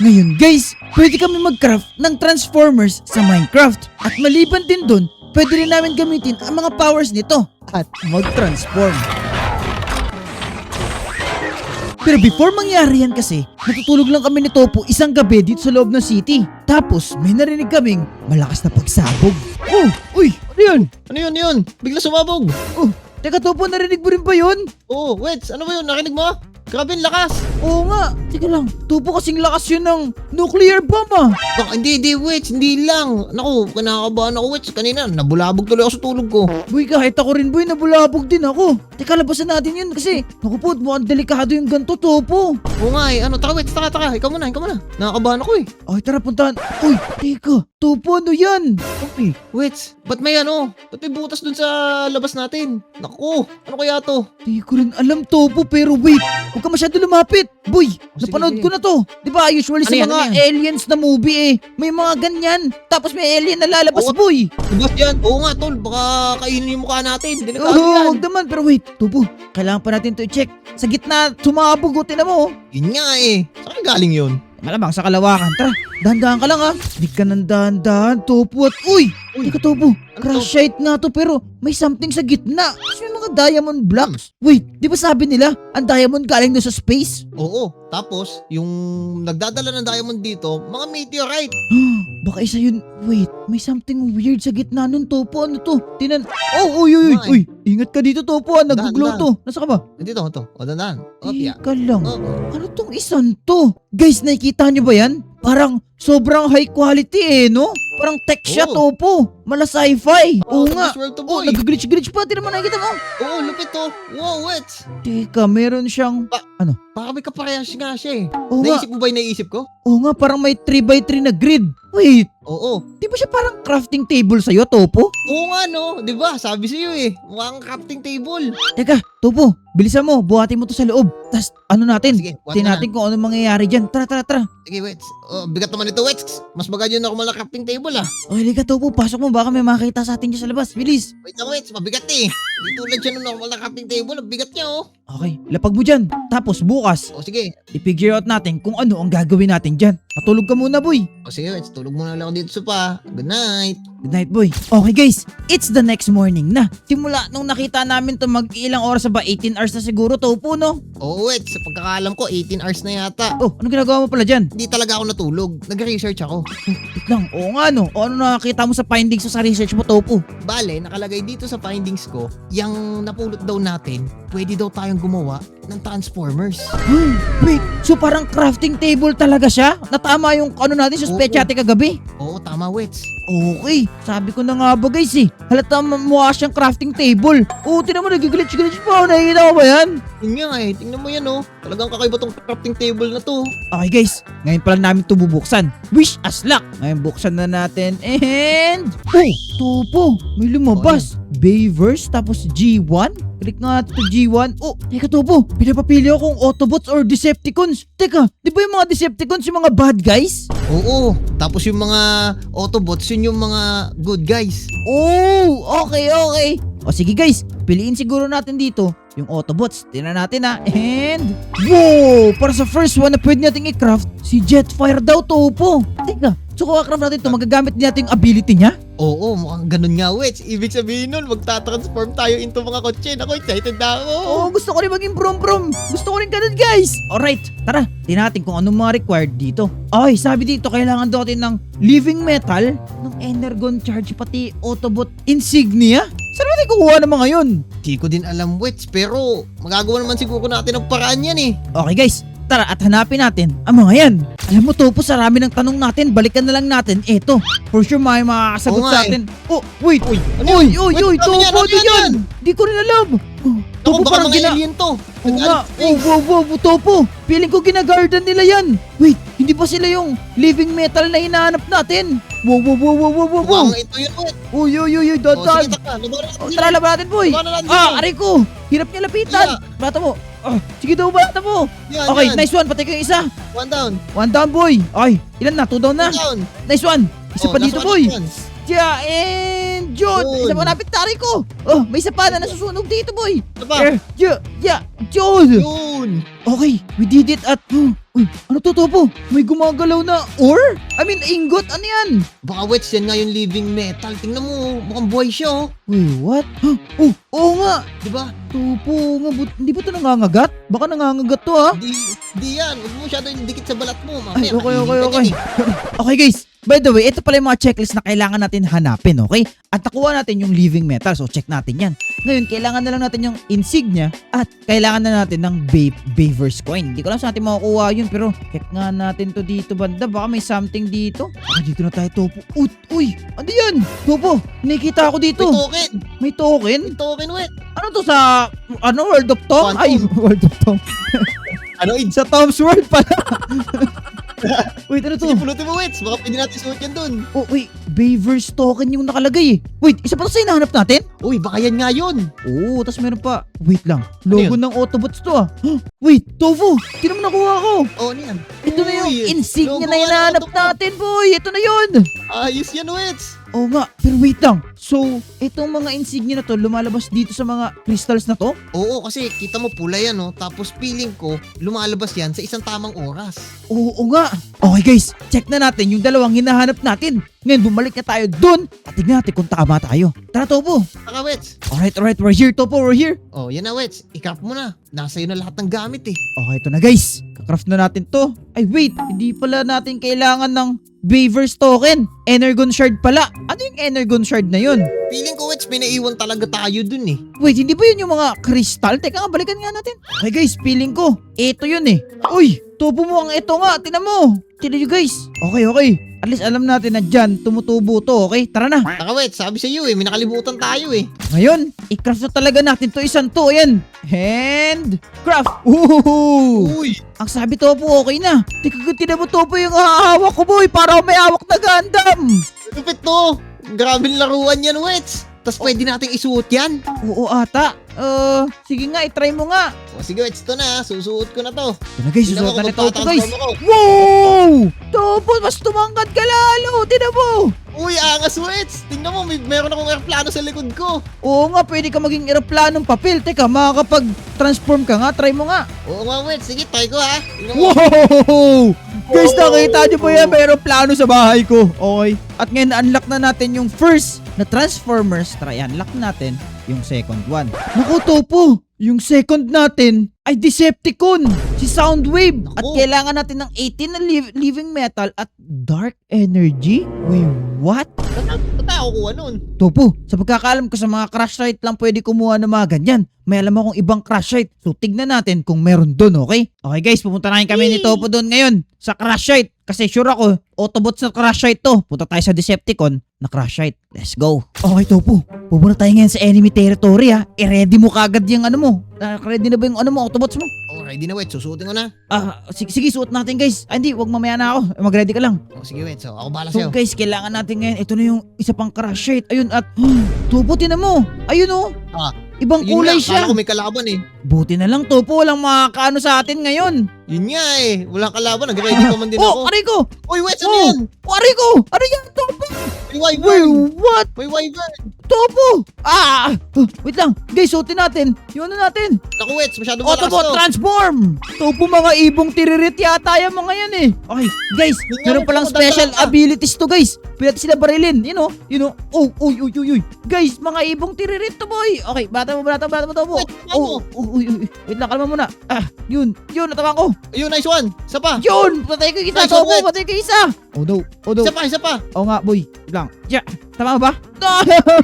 Ngayon guys, pwede kami mag-craft ng Transformers sa Minecraft. At maliban din dun, pwede rin namin gamitin ang mga powers nito at mag-transform. Pero before mangyari yan kasi, natutulog lang kami ni Topo isang gabi dito sa loob ng city. Tapos may narinig kaming malakas na pagsabog. Oh, uy, ano yun? Ano yun? Bigla sumabog. Oh, teka Topo, narinig mo rin ba yun? Oo, Wets, ano ba yun? Nakinig mo? Grabe ang lakas. Oo nga, teka lang, Topo kasing lakas yun ng nuclear bomb ah. Baka hindi, Wets, hindi lang. Naku, kinakabahan ako, Wets. Kanina, nabulabog tuloy ako sa tulog ko. Boy, kahit ako rin boy, nabulabog din ako. Teka, labasan natin yun kasi, naku po, mukhang delikado yung ganito, Topo. Oo nga eh, tara Wets, tara. Ikaw muna. Nakakabahan ako eh. Ay, tara, puntahan. Uy, teka, Topo, ano yan? Okay. Wets, ba't may butas dun sa labas natin? Naku, ano kaya to? Di ko rin alam, Topo, pero wait, huwag ka masyado lumapit. Boy, sige, napanood sige. ko na to. Di ba, usually sa Ano yan, mga ano yan? aliens na movie may mga ganyan. Tapos may alien na lalabas, Oo. boy. Diba yan? Oo nga, tol. Baka kainin yung mukha natin. Delikado Oo, yan. huwag naman. Pero wait, Topo, kailangan pa natin to i-check. Sa gitna, sumabog, na mo. Yun nga eh. Saan galing yun? Malamang sa kalawakan. Tara, dahan-dahan ka lang ha. Di ka nang dahan-dahan, Topo. At uy, teka Topo, crash site nga to pero may something sa gitna. Kasi may mga diamond blocks. Wait, di ba sabi nila, ang diamond galing doon sa space? Oo. Tapos, yung nagdadala ng diamond dito, mga meteorite. Baka isa yun. Wait, may something weird sa gitna nun, Topo. Ano to? Tinan. Oh, uy. Why? Ingat ka dito, Topo. Nag-glow Dahan, to. Nasa ka ba? Dito, ito. O, dandan. O, tiya. Teka lang. Oo. Ano tong isang to? Guys, nakikita nyo ba yan? Parang sobrang high quality no? Parang tech siya, Oo. Topo. Mala sci-fi. Oo nga. This world to Oh, boy. nag-glitch pa. Tira mo, nakikita mo. Oo, lupit to. Wow, Wets. Teka, meron siyang... Baka may kaparehas nga siya eh. Oo nga. Naisip mo ba yung naisip ko? Oo nga, parang may 3x3 na grid. Wait, Oo. di ba siya parang crafting table sa'yo, Topo? Oo nga no. Di ba? Sabi sa'yo eh. Mukhang crafting table. Teka, Topo, bilisan mo, buhatin mo to sa loob. Tas ano natin? Sige, buhat Tingnan mo natin kung ano mangyayari dyan. Tara. Sige, Wets. Oh, bigat naman ito, Wets. Mas maganda yung normal na crafting table ah. O, halika Topo, pasok mo. Baka may makakita sa atin dyan sa labas. Bilis. Wait lang, Wets. Mabigat eh. Hindi tulad siya ng normal na crafting table. Ang bigat niya oh. Okay, lapag mo dyan. Tapos bukas, O sige. i-figure out natin kung ano ang gagawin natin dyan. Matulog ka muna, boy. O sige, Wets. Tulog muna lang ako dito sa pa. Good night. Good night, boy. Okay guys, it's the next morning na. Simula nung nakita namin to mag-ilang oras na ba? 18 hours na siguro, Topo, no? Oo, Wets. Sa pagkakaalam ko, 18 hours na yata. Oh, ano ginagawa mo pala dyan? Hindi talaga ako natulog. Nag-research ako. Wait lang, oo nga no. O ano nakakita mo sa findings mo sa research mo, Topo? Bale, nakalagay dito sa findings ko, yung napulot daw natin, pwede daw tayong gumawa ng Transformers. Wait, so parang crafting table talaga siya? Natama yung ano natin sa Oo. spechate kagabi? Oo, tama, Wets. Okay, sabi ko na nga ba guys halata mukha siyang crafting table. Oo, tinan mo nag-glitch pa. Nakikita mo ba yan? Yun nga eh, tingnan mo yan oh. Talagang kakaiba tong crafting table na to. Okay guys, ngayon pa lang namin ito bubuksan. Wish us luck! Ngayon buksan na natin and... Oh, Topo! May lumabas. Bayverse tapos G1? Click nga natin ito G1. Oh, teka Topo, pinapapili ako kung Autobots or Decepticons. Teka, di ba yung mga Decepticons yung mga bad guys? Oo, tapos yung mga Autobots, yun yung mga good guys. Oh, okay. O sige guys, piliin siguro natin dito yung Autobots. Tingnan natin and... Wow! Para sa first one na pwede natin i-craft, si Jetfire daw, Topo. Teka, so kung natin ito, magagamit din natin yung ability niya? Oo, mukhang ganun nga, Wets. Ibig sabihin nun, magta-transform tayo into mga kotse. Ako, excited na ako. Oo, gusto ko rin maging brom-brom. Gusto ko rin ganun, guys. Alright, tara. Tingnan natin kung anong mga required dito. Ay, sabi dito, kailangan daw natin ng living metal, ng energon charge, pati Autobot insignia. Saan natin kukuha ng mga yun? Di ko din alam, Wets, pero magagawa naman siguro natin ang paraan yan eh. Okay, guys. Tara at hanapin natin ang mga yan. Alam mo, Topo, sa rami ng tanong natin, balikan na lang natin eto. For sure, may makakasagot Oo sa nga atin. Oh, wait. Uy, Uy, Wait, Topo, ano ano yan? Di ko rin alam. Oh, Ako, Topo, baka parang mga alien to. Oo nga. Wow, Topo. Feeling ko ginagarden nila yan. Wait, hindi pa sila yung living metal na hinahanap natin. Wow. Mukhang ito yun, Wets. Uy, O, sige, dadan. taka. Labanan natin Oh, sila. tara, laban natin, boy. Labanan natin Ah, sila. aray ko. Hirap niya lapitan. Bata mo. Sige daw, bata mo. Yan, Okay, yan. nice one. Patay ko yung isa. One down. One down, boy. Okay, ilan na? Two down na. Two down. Nice one. Isa Oh, pa last dito, one, boy. last one. Yeah, and John. Yun. Isa pa napit tari ko. Oh, may isa pa na nasusunog dito, boy. Ano pa? Yeah, John. Yun. yun. Okay, we did it at... Uy, ano to, Topo? May gumagalaw na ore? I mean, ingot? Ano yan? Baka Wets, yan nga yung living metal. Tingnan mo, mukhang buhay siya oh. Wait, what? Oh, oo nga. Diba? Topo nga, hindi ba ito nangangagat? Baka nangangagat to, ha? Di yan. Huwag mo masyado yung dikit sa balat mo. Ay, Mamaya, okay. kainin ka dyan eh. Okay, guys. By the way, ito pala yung mga checklist na kailangan natin hanapin, okay? At nakuha natin yung living metal, so check natin yan. Ngayon, kailangan na lang natin yung insignia at kailangan na natin ng Baver's coin. Hindi ko lang sa natin makukuha yun, pero check nga natin to dito, banda. Baka may something dito. Baka dito na tayo, Topo. Uy, ano yan? Topo, nakikita ako dito. May token. May token? May token, Wets. Ano to sa, World of Tom? Quantum. Ay, World of Tom. Ano, Sa Tom's World pala. Wait, ano to? Sige, pulutin mo, Wets. Baka pwede natin suot yan dun. Oh, wait. Baver's token yung nakalagay eh. Wait, isa pa to sa hinahanap natin? Uy, baka yan nga yun. Oo, tas meron pa. Wait lang. Logo Ano ng Autobots to ah. Wait, Tofu! Tinan mo nakuha ko. Oh, ano yan? Ito na yung Uy, insignia logo na nga ng hinahanap Autobot. natin, boy. Ito na yun. Ayos yan, Wets. Oo nga, pero wait lang. So, itong mga insignia na to, lumalabas dito sa mga crystals na to? Oo, kasi kita mo pula yan, no? Tapos feeling ko, lumalabas yan sa isang tamang oras. Oo nga. Okay guys, check na natin yung dalawang hinahanap natin. Ngayon, bumalik na tayo dun at tignan natin kung tama tayo. Tara, Topo. Saka, Wets. Alright, we're here, Topo, we're here. Oh, yan na, Wets. I-craft mo na. Nasa iyo na lahat ng gamit eh. Okay, ito na guys. Kakraft na natin to. Ay wait, hindi pala natin kailangan ng Baver's token. Energon shard pala. Ano yung Energon shard na yun? Feeling ko, Wets, may naiwan talaga tayo dun eh. Wait, hindi ba yun yung mga crystal? Teka nga, balikan nga natin. Okay guys, feeling ko, ito yun eh. Uy, Topo mo ang ito nga. Tinan mo. Tinan nyo guys. Okay. At least alam natin na dyan, tumutubo to, okay? Tara na. Saka, Wets, sabi sa iyo eh, may nakalimutan tayo eh. Ngayon, i-craft na talaga natin to isang to. Ayan. Hand craft. Ooh. Uy! Ang sabi, Topo, okay na. Teka, tinan mo, Topo, yung hahawak ko, boy. Para may hawak na Gundam. Lupit to! Grabe laruan yan, Wets! Tapos pwede nating isuot yan. Oo ata. Sige nga, itry mo nga. O sige, Wets, ito na. Susuot ko na to. Ito na guys, Tingnan mo susuotan kung na Topo guys. magtatransform ako. Wow! Topo, mas tumangkad ka lalo. Tinan mo. Uy, angas, Wets! Tingnan mo, meron akong airplano sa likod ko. Oo nga, pwede ka maging eroplanong papel. Teka, makakapag-transform ka nga. Try mo nga. Oo nga, Wets. Sige, try ko ha. Tingnan mo. Wow! Guys, nakita nyo ba yan? May aeroplano sa bahay ko. Okay. At ngayon, unlock na natin yung first na Transformers. Try, unlock natin yung second one. Naku, Topo! Yung second natin ay Decepticon, si Soundwave. At Naku. kailangan natin ng 18 na living metal at dark energy. Wait, what? Ba't ako kuha nun? Topo, sa pagkakaalam ko sa mga crash site lang pwede kumuha ng mga ganyan. May alam akong ibang crash site. So tignan natin kung meron doon, okay? Okay guys, pupunta na kami ni Topo doon ngayon sa crash site. Kasi sure ako, Autobots na crash site to. Punta tayo sa Decepticon na crash site. Let's go. Okay, Topo. Pupunta tayo ngayon sa enemy territory ha. I-ready mo kagad yung ano mo. Ready na ba yung ano mo, Autobots mo? Oh, ready na, Wets. Susuotin ko na. Sige, suot natin guys. Ay, hindi, wag mamaya na ako. Mag-ready ka lang. Oh, sige, Wets. So, ako bahala So sa'yo. guys, kailangan natin ngayon. Ito na yung isa pang crash site. Ayun at, Topo, tinan mo. Ayun oh. Ibang Yun kulay nga, siya. kala ko may kalaban eh. Buti na lang, Topo. Walang makakaano sa atin ngayon. Yun nga eh. Walang kalaban. Nag-ready pa man din Oh, ako. aray ko! Uy, Wets, ano Oh, yan? aray ko! Ano yan, Topo? May wyvern. Wait, what? May wyvern. Topo! Wait lang. Guys, suotin natin. Yun na natin. Naku, Wets. Masyado malakas Autobot, to. transform! Topo, mga ibong tiririt yata yung mga yan eh. Okay, guys, Yun nga, meron palang Topo, special dadaan ka. abilities to, guys. Pwede sila barilin. You know. Oh, uy. Guys, mga ibong tiririt to, boy. Okay, bata mo, Topo. Wait, ano? Uy. Wait lang, kalma muna. Yun, natawang ko. Ayun, nice one. Isa pa. Yun! Patay ka isa, Nice Topo! one, Patay ka isa! Oh no. Isa pa. Oo nga, boy. Wait lang. Yeah. Tama ba?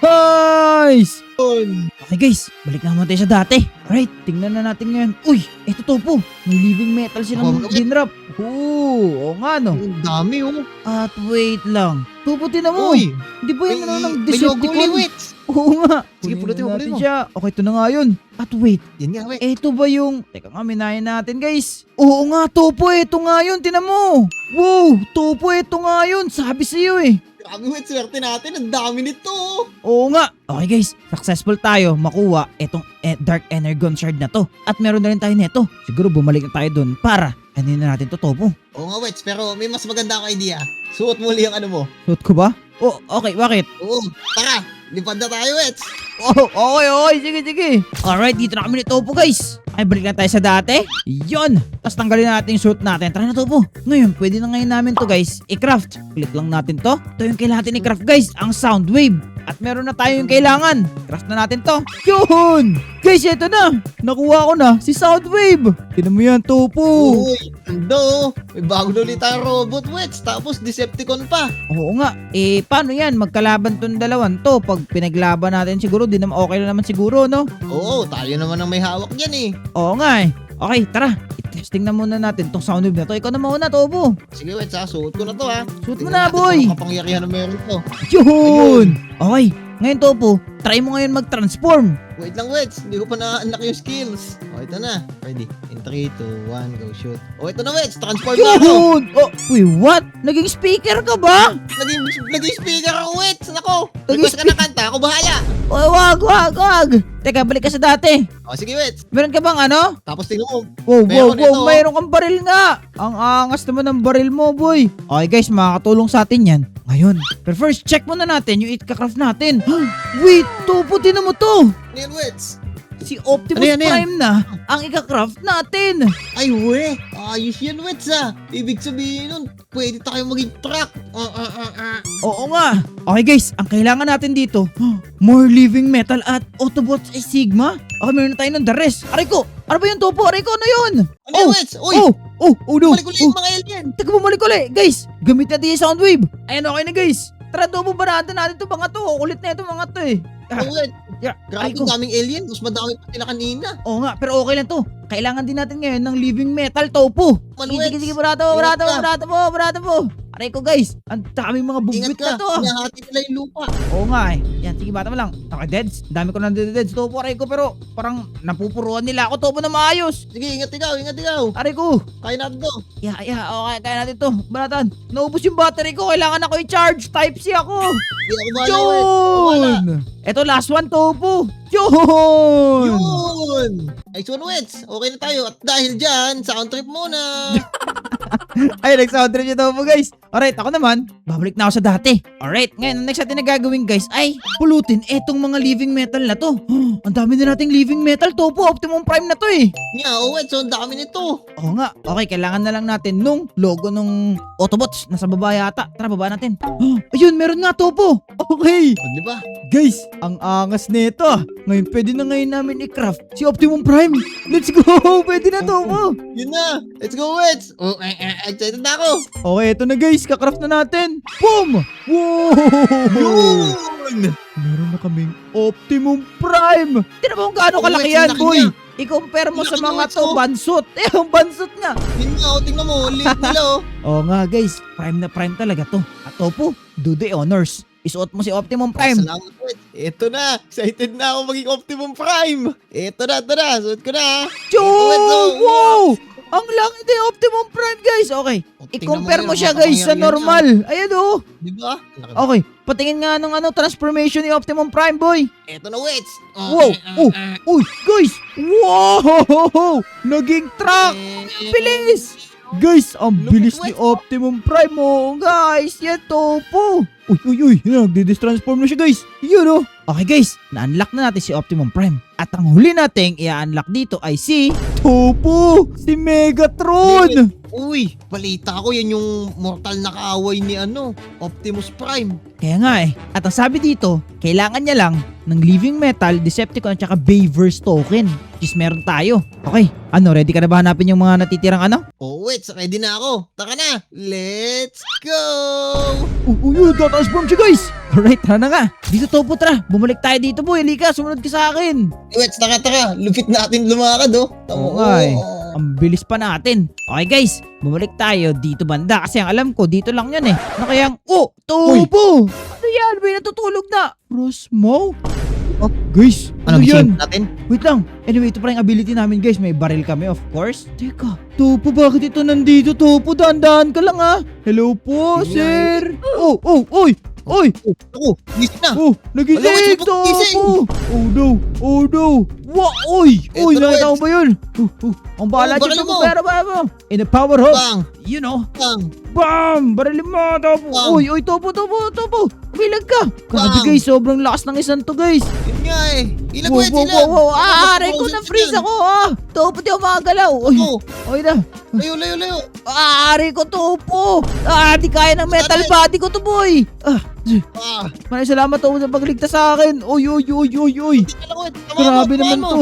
Nice! Yun. Okay guys, balik naman tayo sa dati. Alright, tingnan na natin ngayon. Uy, eto Topo. May living metal silang Oh, dinrap. Oo nga no. Ang dami oh. At wait lang. Topo, tinan mo. Uy. Di ba yung ano ng May logo ni Decepticon? Wets. Oo nga. Sige, Kunin pulutin mo, natin pulutin mo. siya. Okay, ito na nga yun. At wait, Yan nga, Wets. eto ba yung... Teka nga, minayin natin guys. Oo nga, Topo, eto nga yun. Tinan mo. Wow, Topo, eto nga yun. Sabi sa'yo eh. Grabe, Wets. Swerte natin. Ang dami nito oh. Oo nga. Okay guys, successful tayo makuha itong Dark Energon Shard na to. At meron na rin tayo nito. Siguro bumalik na tayo dun para ano na natin to, Topo. Oo nga, Wets. Pero may mas maganda akong idea. Suot mo ulit yung ano mo. Suot ko ba? Oh, okay, bakit? Oo. Tara. Lipad na tayo, Wets. Oh, okay, sige. Alright, dito na kami ni Topo guys. Ay, balik na tayo sa dati. Yun. Tapos tanggalin natin yung suit natin. Tara na, Topo. Ngayon, pwede na ngayon namin to, guys. I-craft. Click lang natin to. Ito yung kailangan natin i-craft, guys. Ang sound wave. At meron na tayo yung kailangan. Craft na natin to. Yun! Guys, ito na. Nakuha ko na si Soundwave. Tinan mo yan, Topo. Uy, ando. May bago na ulit tayong robot, Wets. Tapos Decepticon pa. Oo nga. Paano yan? Magkalaban tong dalawan to. Pag pinaglaban natin siguro, di naman okay na naman siguro, no? Oo, tayo naman ang may hawak dyan eh. Oo nga eh. Okay, tara. I-testing na muna natin tong Soundwave na to. Ikaw na muna, Topo. Sige, Wets, suot ko na to ha. Suot mo Tingnan na, natin boy. kung kapangyarihan na meron to. Yun! Okay. Ngayon, Topo, try mo ngayon mag-transform. Wait lang, Wets. Hindi ko pa na-unlock yung skills. O, ito na. Ready. In 3, 2, 1, go shoot. O, ito na, Wets. Transform na ako. Yun! Oh, wait, what? Naging speaker ka ba? Naging speaker ako, Wets. Nako. Naging Request ka ng kanta. Ako bahala. Oh, wag. Teka, balik ka sa dati. O, sige, Wets. Meron ka bang ano? Tapos tingnan mo. Wow, Meron ito, oh. mayroon kang baril nga. Ang angas naman ng baril mo, boy. Okay guys, makakatulong sa atin yan. Ngayon. Pero first, check muna natin yung ika-craft natin. Wait, Topo, tinan mo to. Ano yan, Wets? Si Optimus Ano yan? Prime na ang ika-craft natin. Ay, we. Ayos yan, Wets, ha. Ibig sabihin nun, pwede tayo maging truck. Oo nga. Okay guys, ang kailangan natin dito, more living metal at Autobots ay Sigma. Okay, meron na tayo ng the rest. Aray ko, ano ba yun, Topo? Aray ko, ano yun? Ano yan, Wets? Uy, Oh no. balik ulit yung mga alien. Teka, bumalik ulit. Guys, gamit natin yung Soundwave. Ayan, okay na guys. Tara, Topo, baratan natin itong mga to. Kulit na itong mga to eh. Oh, Wets. Aray Grabe, ko. daming alien. Mas madami pa sila kanina. Oo nga, pero okay lang to. Kailangan din natin ngayon ng living metal, Topo. Manuel, Sige, barato po. Aray ko guys, ang daming mga Ingat bugwit ka. na to. Hinahati nila yung lupa. Oo nga eh. Yan, sige bata mo lang. Okay, Deads. Dami ko na Deads. Topo, aray ko, pero parang napupuruan nila ako, Topo, na maayos. Sige, ingat ikaw. Aray ko. Kaya natin to. Okay, kaya natin to. Baratan, naubos yung battery ko. Kailangan ako i-charge. Type-C ako. Hindi ako bahala, Wets. Ako bahala. Yun! Ito, last one, Topo. Yun! Yun! Nice one, Wets. Okay na tayo. At dahil dyan, sound trip muna. Ay, nag-sound trip yung Topo, guys. Alright, ako naman, babalik na ako sa dati. Alright, ngayon, ang next natin na gagawin, guys, ay pulutin etong mga living metal na to. Ang dami na nating living metal, Topo. Optimum Prime na to eh. Nga, Wets. So, ang dami nito. Oo nga. Okay, kailangan na lang natin nung logo nung Autobots. Nasa baba yata. Tara, baba natin. Ayun, meron nga, Topo. Okay. O, di ba? Guys, ang angas nito ah. Ngayon, pwede na ngayon namin i-craft si Optimum Prime. Let's go! Pwede na, Topo. Yun na. Let's go, Wets. Oh, excited na ako. Okay, ito na guys. Kakraft na natin. Boom! Wow! Yun! Meron na kaming Optimum Prime. Tignan mo kung gaano Oh, kalaki wait, yan, laki boy. niya. I-compare mo sa Laki mga niya, to, oh. bansot. Yung bansot nga. Yun nga, tingnan mo. Liit nila, oh. Oo nga guys, prime na prime talaga to. At Topo, do the honors. Isuot mo si Optimum Prime. Salamat, Wets. Ito na. Excited na ako maging Optimum Prime. Ito na. Suot ko na. Yo! Wets, oh. Wow! Ang laki din Optimum Prime guys. Okay, i-compare mo siya guys sa normal. Ayan oh. Di ba? Okay, patingin nga ng transformation ni Optimum Prime, boy. Ito na, Wets. Wow! Uy, guys! Wow! Naging truck! Bilis! Guys, ang Lupit, bilis ni Wets. Optimum Prime mo. Guys, yan, Topo. Uy. Nagdi-transform na siya, guys. Yun, oh. Okay, guys. Na-unlock na natin si Optimum Prime. At ang huli nating i-unlock dito ay si Topo! Si Megatron! Uy, balita ko yan yung mortal na kaaway ni Optimus Prime. Kaya nga eh. At ang sabi dito, kailangan niya lang ng Living Metal, Decepticon at saka Bayverse token. Which is meron tayo. Okay, ready ka na ba hanapin yung mga natitirang Oh, wait, ready na ako. Taka na, let's go! Tatasform siya guys! Alright, tara na nga. Dito Topo, tara. Bumalik tayo dito boy. Halika, sumunod ka sa akin. Wait, taka. Lupit natin lumakad, oh. Oo nga eh. Ang bilis pa natin. Okay guys, bumalik tayo dito banda. Kasi ang alam ko, dito lang yan eh. Na kaya Topo! Ano yan? May natutulog na. Rosmo? Oh, guys, ano yan? natin? Wait lang. Anyway, ito pa yung ability namin guys. May baril kami, of course. Teka, Topo, bakit ito nandito? Topo, dahan-dahan ka lang ah. Hello po, Sige. sir. Oy! Ako, gising na. Nagising! Wala, wait, gising. Topo! Oh no! Oy! Eto na, Nakita mo Wets. ba yun? Ang bahala baril dyan, mo. Topo. Pero. In the power hub. Bang, You know. bang. Bam! Barilin mo, Topo. Bang. Oy, Topo. Bilag ka. Grabe Bang! guys, sobrang lakas ng isang to guys. Yun nga eh. Ilag Wow, wait wow, sila. wow, wow. Aray ko na freeze ako. Topo, di ako makagalaw. Uy, Oh, okay na. layo. Aray ko, Topo. Di kaya ng metal body ko to, boy. Maraming salamat, Topo, sa pagligtas sa akin. Uy. Grabe naman to.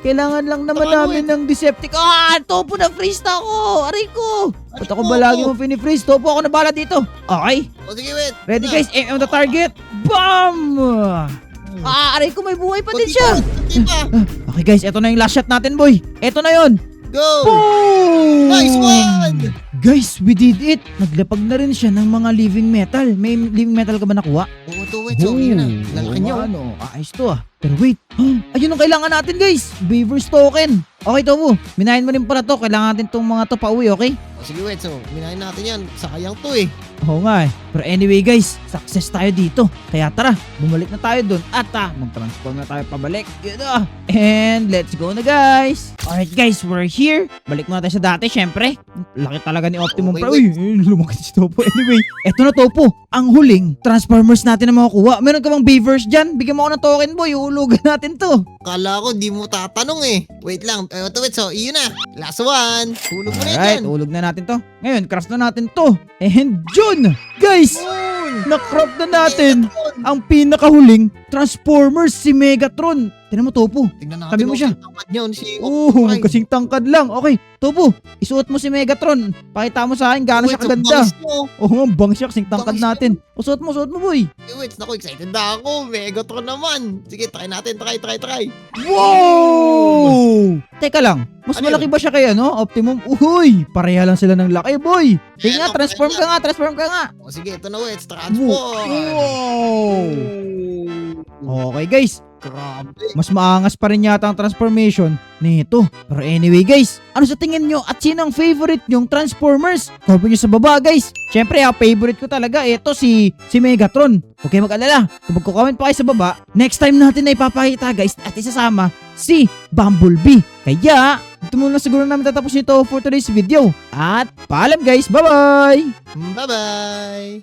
Kailangan lang naman Tama mo namin ng Decepticon. Topo, na-freeze na ako. Aray ko. Ba't ako ba Topo. lagi mo pinifreeze? Topo, ako na bala dito. Okay. O sige, wait. Ready guys, aim on the target. Bam! Aray ko, may buhay pa din siya. Konti pa. Okay guys, eto na yung last shot natin, boy. Eto na yon. Go. Boom! Nice one! Guys, we did it. Naglapag na rin siya ng mga living metal. May living metal ka ba nakuha? Oo, to wait. So, yun na. Lalaki niya. Ano, ayos to ah. Pero wait, ayun ang kailangan natin guys. Beaver's token. Okay, Topo. Minahin mo rin pala to. Kailangan natin tong mga to pauwi, okay? O sige, wait. So, minahin natin yan. Sayang to eh. Oo nga eh. Pero anyway guys, success tayo dito. Kaya tara, bumalik na tayo dun. At mag-transform na tayo pabalik. Yun na. And let's go na guys. Alright guys, we're here. Balik muna tayo sa dati, syempre. Laki talaga ni Optimum Okay, Prime. Uy, lumaki si Topo. Anyway, eto na Topo. Ang huling Transformers natin na makukuha. Meron ka bang Beavers dyan? Bigyan mo ako ng token boy. Uhulugan natin to. Kala ko, di mo tatanong eh. Wait lang. To wait. So, iyon na. Last one. Hulog mo na Alright, yan. uhulog na natin to. Ngayon, craft na natin to. And June! Guys! Na-crop na natin ang pinakahuling Transformers, si Megatron. Tignan mo, Topo. Tingnan natin. Tabi mo siya. Tangkad niyon, si Oo, Prime. kasing tangkad lang. Okay, Topo, isuot mo si Megatron. Pakita mo sa akin gaano siya Wait, so, kaganda. bangs mo. Oo nga, bang siya kasing tangkad Bangs natin. O, suot mo, boy. Wait, naku, excited na ako. Megatron naman. Sige, try natin. Try. Wow! Teka lang, mas Ano malaki ba siya kay Optimum? Uy, pareha lang sila ng laki, boy. Sige nga, Ano, transform ka nga. O sige, ito na wait. Transform. Wow! Okay, guys. Grabe. Mas maangas pa rin yata ang transformation nito. Pero anyway guys, ano sa tingin nyo at sino ang favorite nyong Transformers? Comment nyo sa baba guys. Syempre favorite ko talaga ito si Megatron. Huwag kayo mag-alala. Kung magko-comment pa kayo sa baba, next time natin na ipapakita guys at isasama si Bumblebee. Kaya, ito muna siguro namin tatapos nito for today's video. At paalam guys, bye bye! Bye-bye.